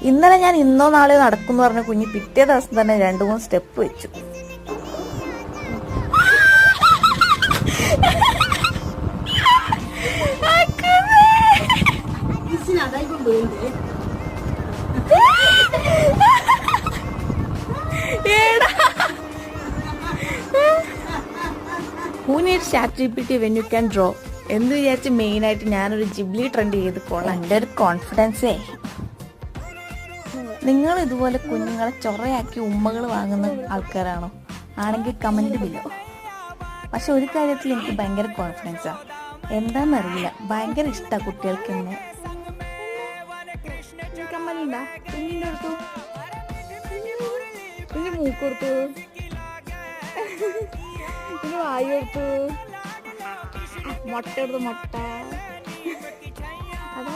ഇന്നലെ ഞാൻ ഇന്നോ നാളെയോ നടക്കുമെന്ന് പറഞ്ഞ കുഞ്ഞ് പിറ്റേ ദിവസം തന്നെ 2-3 സ്റ്റെപ്പ് വെച്ചു. Who needs ChatGPT when you can draw? എന്ന് വിചാരിച്ച് മെയിനായിട്ട് ഞാനൊരു ജിബ്ലി ട്രെൻഡ് ചെയ്ത് കൊള്ളാം. എൻ്റെ ഒരു കോൺഫിഡൻസേ. നിങ്ങൾ ഇതുപോലെ കുഞ്ഞുങ്ങളെ ചൊറയാക്കി ഉമ്മകൾ വാങ്ങുന്ന ആൾക്കാരാണോ? ആണെങ്കിൽ കമൻറ്റ് ബില്ലോ. പക്ഷെ ഒരു കാര്യത്തിൽ എനിക്ക് ഭയങ്കര കോൺഫിഡൻസാണ്. എന്താണെന്നറിയില്ല, ഭയങ്കര ഇഷ്ടമാണ് കുട്ടികൾക്ക് എന്നെ. കമ്മലുണ്ടാ കുഞ്ഞിൻ്റെ അടുത്തു കുഞ്ഞ് മൂക്കൊടുത്തു കുഞ്ഞ് വായു കൊടുത്തു മുട്ട എടുത്തു മുട്ട അതാ